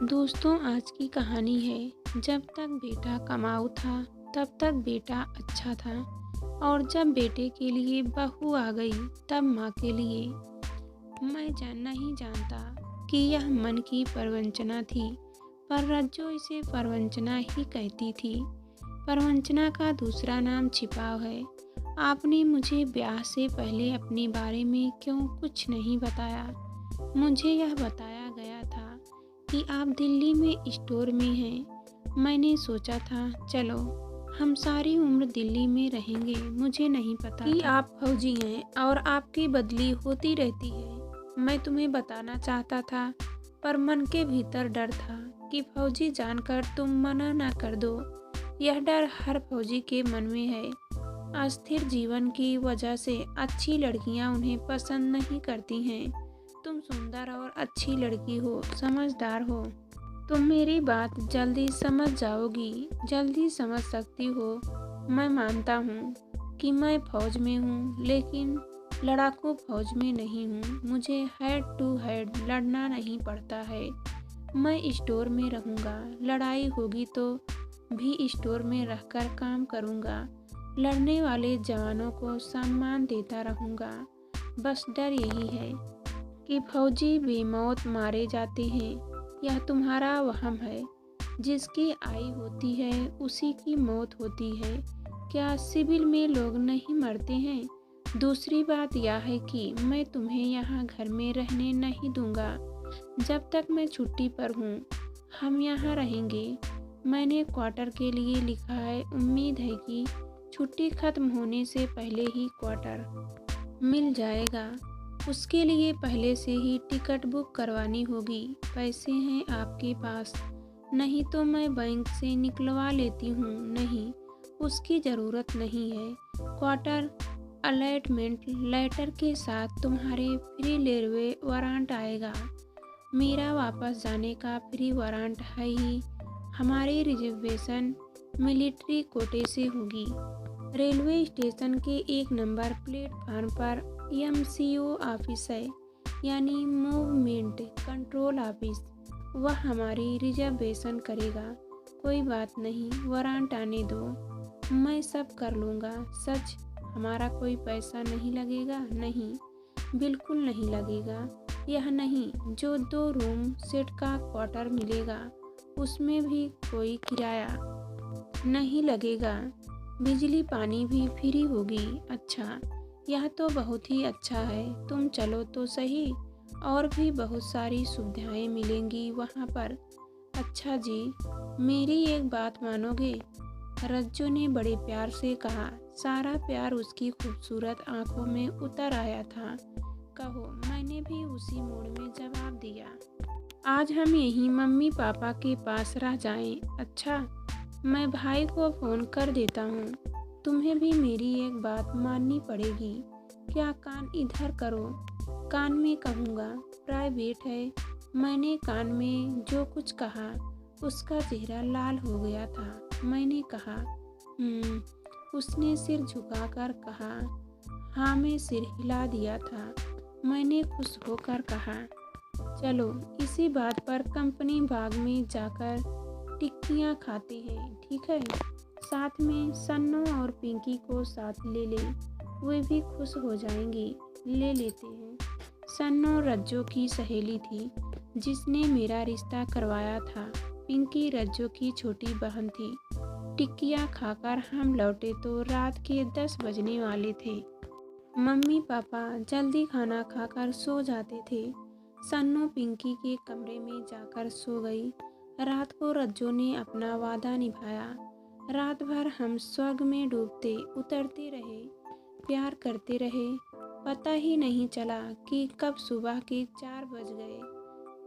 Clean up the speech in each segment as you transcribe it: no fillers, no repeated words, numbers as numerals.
दोस्तों, आज की कहानी है। जब तक बेटा कमाऊ था तब तक बेटा अच्छा था, और जब बेटे के लिए बहू आ गई तब माँ के लिए। मैं नहीं जानता कि यह मन की प्रवंचना थी, पर रज्जो इसे प्रवंचना ही कहती थी। प्रवंचना का दूसरा नाम छिपाव है। आपने मुझे ब्याह से पहले अपने बारे में क्यों कुछ नहीं बताया? मुझे यह बताया गया था कि आप दिल्ली में स्टोर में हैं। मैंने सोचा था चलो हम सारी उम्र दिल्ली में रहेंगे। मुझे नहीं पता कि आप फौजी हैं और आपकी बदली होती रहती है। मैं तुम्हें बताना चाहता था, पर मन के भीतर डर था कि फौजी जानकर तुम मना ना कर दो। यह डर हर फौजी के मन में है। अस्थिर जीवन की वजह से अच्छी लड़कियां उन्हें पसंद नहीं करती हैं। तुम सुंदर और अच्छी लड़की हो, समझदार हो। तुम मेरी बात जल्दी समझ जाओगी, जल्दी समझ सकती हो। मैं मानता हूँ कि मैं फौज में हूँ, लेकिन लड़ाकू फौज में नहीं हूँ। मुझे हेड टू हेड लड़ना नहीं पड़ता है। मैं स्टोर में रहूँगा। लड़ाई होगी तो भी स्टोर में रहकर काम करूँगा। लड़ने वाले जवानों को सम्मान देता रहूँगा। बस डर यही है कि फौजी बेमौत मारे जाते हैं। यह तुम्हारा वहम है। जिसकी आई होती है उसी की मौत होती है। क्या सिविल में लोग नहीं मरते हैं? दूसरी बात यह है कि मैं तुम्हें यहाँ घर में रहने नहीं दूंगा। जब तक मैं छुट्टी पर हूँ हम यहाँ रहेंगे। मैंने क्वार्टर के लिए लिखा है। उम्मीद है कि छुट्टी खत्म होने से पहले ही क्वार्टर मिल जाएगा। उसके लिए पहले से ही टिकट बुक करवानी होगी। पैसे हैं आपके पास? नहीं तो मैं बैंक से निकलवा लेती हूँ। नहीं, उसकी ज़रूरत नहीं है। क्वार्टर अलॉटमेंट लेटर के साथ तुम्हारे फ्री रेलवे वारंट आएगा। मेरा वापस जाने का फ्री वारंट है ही। हमारी रिजर्वेशन मिलिट्री कोटे से होगी। रेलवे स्टेशन के 1 नंबर प्लेटफार्म पर MCO ऑफिस है, यानी मूवमेंट कंट्रोल ऑफिस। वह हमारी रिजर्वेशन करेगा। कोई बात नहीं, वारंट आने दो, मैं सब कर लूँगा। सच? हमारा कोई पैसा नहीं लगेगा? नहीं, बिल्कुल नहीं लगेगा। यह नहीं, जो 2 रूम सेट का क्वार्टर मिलेगा उसमें भी कोई किराया नहीं लगेगा। बिजली पानी भी फ्री होगी। अच्छा, यह तो बहुत ही अच्छा है। तुम चलो तो सही, और भी बहुत सारी सुविधाएं मिलेंगी वहाँ पर। अच्छा जी, मेरी एक बात मानोगे? रज्जो ने बड़े प्यार से कहा। सारा प्यार उसकी खूबसूरत आंखों में उतर आया था। कहो, मैंने भी उसी मूड में जवाब दिया। आज हम यहीं मम्मी पापा के पास रह जाएं। अच्छा, मैं भाई को फ़ोन कर देता हूँ। तुम्हें भी मेरी एक बात माननी पड़ेगी। क्या? कान इधर करो। कान में कहूँगा, प्राइवेट है। मैंने कान में जो कुछ कहा उसका चेहरा लाल हो गया था। मैंने कहा उसने सिर झुकाकर कहा हाँ। मैं सिर हिला दिया था। मैंने खुश होकर कहा चलो इसी बात पर कंपनी बाग में जाकर टिक्कियाँ खाते हैं, ठीक है? साथ में सन्नो और पिंकी को साथ ले ले, वे भी खुश हो जाएंगी। ले लेते हैं। सन्नो रज्जो की सहेली थी जिसने मेरा रिश्ता करवाया था। पिंकी रज्जो की छोटी बहन थी। टिक्कियाँ खाकर हम लौटे तो रात के 10 बजने वाले थे। मम्मी पापा जल्दी खाना खाकर सो जाते थे। सन्नो पिंकी के कमरे में जाकर सो गई। रात को रज्जो ने अपना वादा निभाया। रात भर हम स्वर्ग में डूबते उतरते रहे, प्यार करते रहे। पता ही नहीं चला कि कब सुबह के 4 बज गए।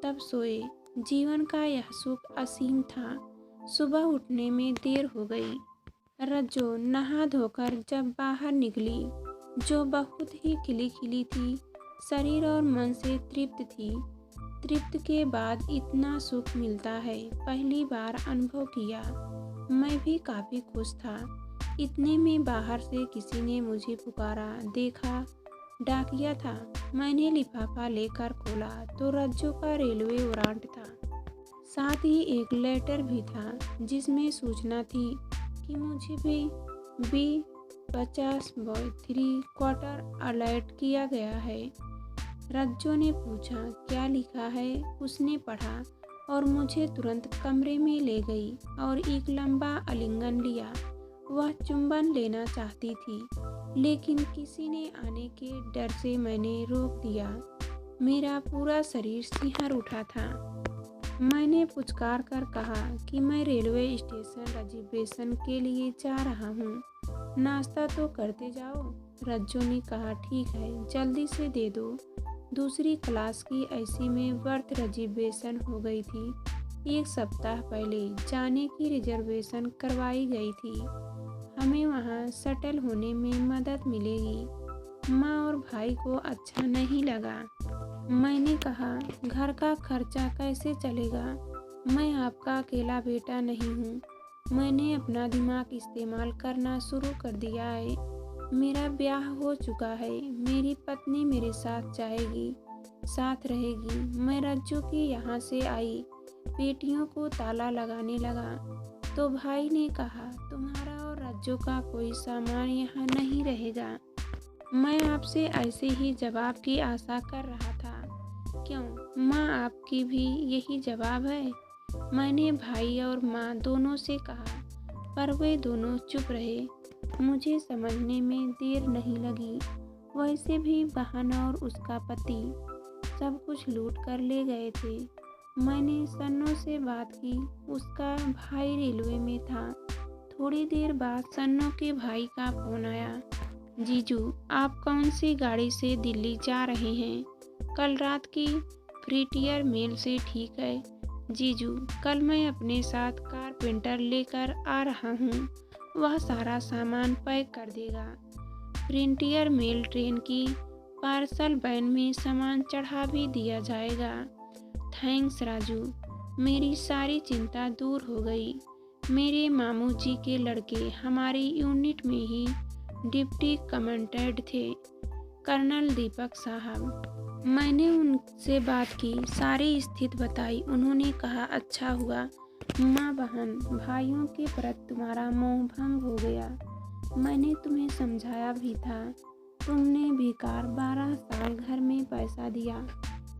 तब सोए। जीवन का यह सुख असीम था। सुबह उठने में देर हो गई। रज्जो नहा धोकर जब बाहर निकली, जो बहुत ही खिली खिली थी, शरीर और मन से तृप्त थी। तृप्त के बाद इतना सुख मिलता है, पहली बार अनुभव किया। मैं भी काफ़ी खुश था। इतने में बाहर से किसी ने मुझे पुकारा। देखा, डाकिया था। मैंने लिफाफा लेकर खोला तो रज्जो का रेलवे वारंट था। साथ ही एक लेटर भी था जिसमें सूचना थी कि मुझे भी B50/3 अलर्ट किया गया है। रज्जो ने पूछा क्या लिखा है। उसने पढ़ा और मुझे तुरंत कमरे में ले गई और एक लंबा आलिंगन लिया। वह चुंबन लेना चाहती थी, लेकिन किसी ने आने के डर से मैंने रोक दिया। मेरा पूरा शरीर सिहर उठा था। मैंने पुचकार कर कहा कि मैं रेलवे स्टेशन रिजर्वेशन के लिए जा रहा हूँ, नाश्ता तो करते जाओ। रज्जो ने कहा ठीक है, जल्दी से दे दो। दूसरी क्लास की ऐसी में बर्थ रिजर्वेशन हो गई थी। 1 सप्ताह पहले जाने की रिजर्वेशन करवाई गई थी। हमें वहाँ सेटल होने में मदद मिलेगी। माँ और भाई को अच्छा नहीं लगा। मैंने कहा घर का खर्चा कैसे चलेगा? मैं आपका अकेला बेटा नहीं हूँ। मैंने अपना दिमाग इस्तेमाल करना शुरू कर दिया है। मेरा ब्याह हो चुका है। मेरी पत्नी मेरे साथ जाएगी, साथ रहेगी। मैं रज्जो के यहाँ से आई, पेटियों को ताला लगाने लगा तो भाई ने कहा तुम्हारा और रज्जो का कोई सामान यहाँ नहीं रहेगा। मैं आपसे ऐसे ही जवाब की आशा कर रहा था। क्यों माँ, आपकी भी यही जवाब है? मैंने भाई और माँ दोनों से कहा, पर वे दोनों चुप रहे। मुझे समझने में देर नहीं लगी। वैसे भी बहन और उसका पति सब कुछ लूट कर ले गए थे। मैंने सन्नो से बात की। उसका भाई रेलवे में था। थोड़ी देर बाद सन्नो के भाई का फोन आया। जीजू, आप कौन सी गाड़ी से दिल्ली जा रहे हैं? कल रात की फ्रिटियर मेल से ठीक है जीजू। कल मैं अपने साथ कारपेंटर लेकर आ रहा हूँ। वह सारा सामान पैक कर देगा। फ्रिटियर मेल ट्रेन की पार्सल वैन में सामान चढ़ा भी दिया जाएगा। थैंक्स राजू, मेरी सारी चिंता दूर हो गई। मेरे मामू जी के लड़के हमारी यूनिट में ही डिप्टी कमांडेंट थे, कर्नल दीपक साहब। मैंने उनसे बात की, सारी स्थिति बताई। उन्होंने कहा अच्छा हुआ माँ बहन भाइयों के प्रति तुम्हारा मोह भंग हो गया। मैंने तुम्हें समझाया भी था। तुमने बेकार 12 साल घर में पैसा दिया।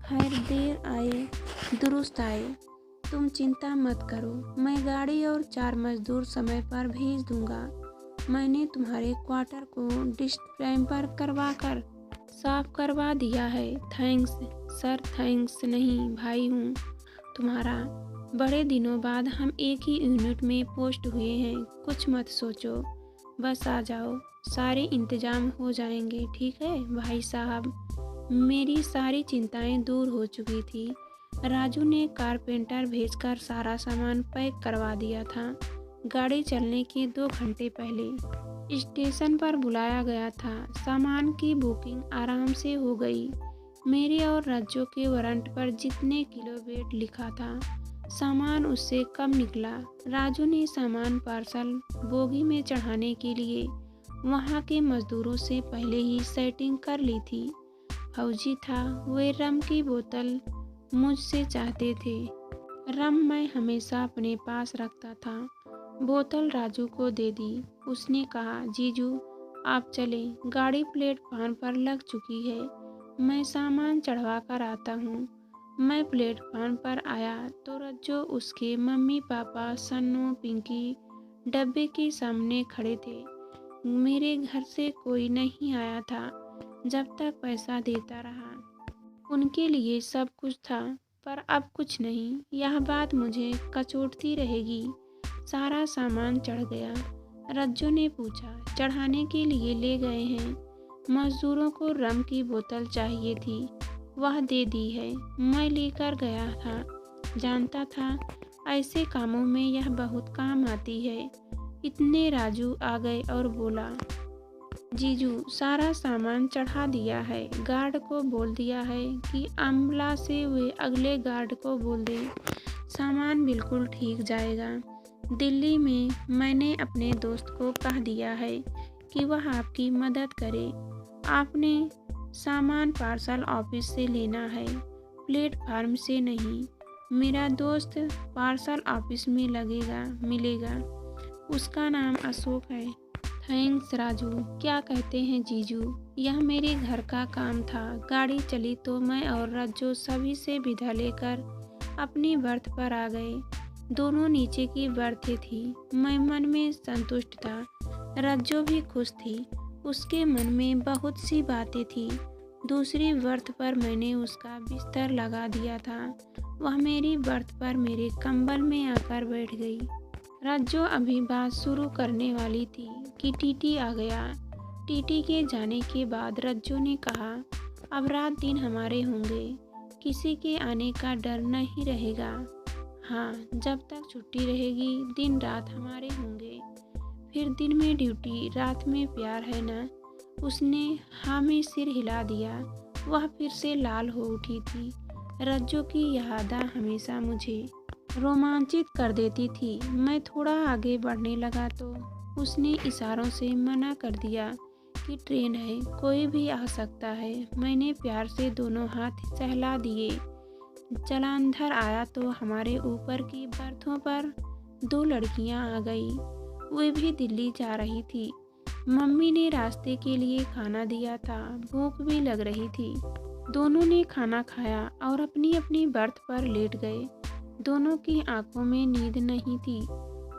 खैर देर आए दुरुस्त आए। तुम चिंता मत करो, मैं गाड़ी और 4 मजदूर समय पर भेज दूंगा। मैंने तुम्हारे क्वार्टर को डिस्टेम्पर करवा कर साफ करवा दिया है। Thanks sir. थैंक्स नहीं, भाई हूँ तुम्हारा। बड़े दिनों बाद हम एक ही यूनिट में पोस्ट हुए हैं। कुछ मत सोचो, बस आ जाओ, सारे इंतजाम हो जाएंगे। ठीक है भाई साहब। मेरी सारी चिंताएं दूर हो चुकी थी। राजू ने कारपेंटर भेजकर सारा सामान पैक करवा दिया था। गाड़ी चलने के 2 घंटे पहले स्टेशन पर बुलाया गया था। सामान की बुकिंग आराम से हो गई। मेरे और राजू के वारंट पर जितने किलो वेट लिखा था, सामान उससे कम निकला। राजू ने सामान पार्सल बोगी में चढ़ाने के लिए वहाँ के मजदूरों से पहले ही सेटिंग कर ली थी। फौजी था, वे रम की बोतल मुझसे चाहते थे। रम मैं हमेशा अपने पास रखता था। बोतल राजू को दे दी। उसने कहा जीजू आप चलें, गाड़ी प्लेटफार्म पर लग चुकी है। मैं सामान चढ़वा कर आता हूँ। मैं प्लेटफार्म पर आया तो रज्जो, उसके मम्मी पापा, सन्नो, पिंकी डब्बे के सामने खड़े थे। मेरे घर से कोई नहीं आया था जब तक पैसा देता रहा। उनके लिए सब कुछ था, पर अब कुछ नहीं। यह बात मुझे कचोटती रहेगी। सारा सामान चढ़ गया। रज्जो ने पूछा चढ़ाने के लिए ले गए हैं? मजदूरों को रम की बोतल चाहिए थी, वह दे दी है। मैं लेकर गया था, जानता था ऐसे कामों में यह बहुत काम आती है। इतने राजू आ गए और बोला जीजू सारा सामान चढ़ा दिया है। गार्ड को बोल दिया है कि अम्बला से वे अगले गार्ड को बोल दे, सामान बिल्कुल ठीक जाएगा। दिल्ली में मैंने अपने दोस्त को कह दिया है कि वह आपकी मदद करे। आपने सामान पार्सल ऑफिस से लेना है, प्लेटफार्म से नहीं। मेरा दोस्त पार्सल ऑफिस में मिलेगा। उसका नाम अशोक है। थैंक्स राजू। क्या कहते हैं जीजू? यह मेरे घर का काम था। गाड़ी चली तो मैं और रज्जो सभी से विदा लेकर अपनी बर्थ पर आ गए। दोनों नीचे की बर्थ थी। मैं मन में संतुष्ट था। रज्जो भी खुश थी। उसके मन में बहुत सी बातें थी। दूसरी बर्थ पर मैंने उसका बिस्तर लगा दिया था। वह मेरी बर्थ पर मेरे कंबल में आकर बैठ गई। रज्जो अभी बात शुरू करने वाली थी कि टीटी आ गया। टीटी के जाने के बाद रज्जो ने कहा, अब रात दिन हमारे होंगे, किसी के आने का डर नहीं रहेगा। हाँ, जब तक छुट्टी रहेगी दिन रात हमारे होंगे। फिर दिन में ड्यूटी, रात में प्यार है ना? उसने हाँ में सिर हिला दिया। वह फिर से लाल हो उठी थी। रज्जो की यह अदा हमेशा मुझे रोमांचित कर देती थी। मैं थोड़ा आगे बढ़ने लगा तो उसने इशारों से मना कर दिया कि ट्रेन है, कोई भी आ सकता है। मैंने प्यार से दोनों हाथ सहला दिए। जलंधर आया तो हमारे ऊपर की बर्थों पर 2 लड़कियां आ गई। वे भी दिल्ली जा रही थी। मम्मी ने रास्ते के लिए खाना दिया था। भूख भी लग रही थी। दोनों ने खाना खाया और अपनी अपनी बर्थ पर लेट गए। दोनों की आंखों में नींद नहीं थी।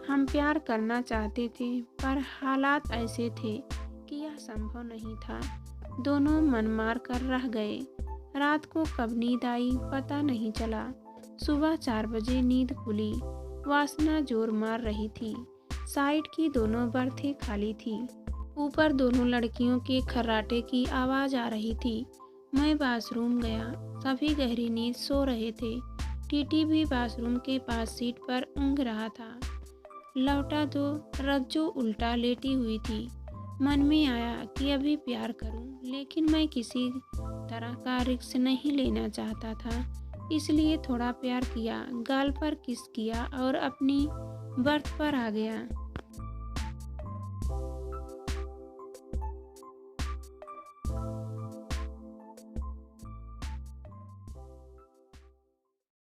हम प्यार करना चाहते थे पर हालात ऐसे थे कि यह संभव नहीं था। दोनों मन मार कर रह गए। रात को कब नींद आई पता नहीं चला। सुबह 4 बजे नींद खुली। वासना जोर मार रही थी। साइड की दोनों बर्थें खाली थी। ऊपर दोनों लड़कियों के खर्राटे की आवाज़ आ रही थी। मैं बाथरूम गया। सभी गहरी नींद सो रहे थे। टीटी भी बाथरूम के पास सीट पर ऊँघ रहा था। लौटा तो रज्जो उल्टा लेटी हुई थी। मन में आया कि अभी प्यार करूं, लेकिन मैं किसी तरह का रिस्क नहीं लेना चाहता था। इसलिए थोड़ा प्यार किया, गाल पर किस किया और अपनी बर्थ पर आ गया।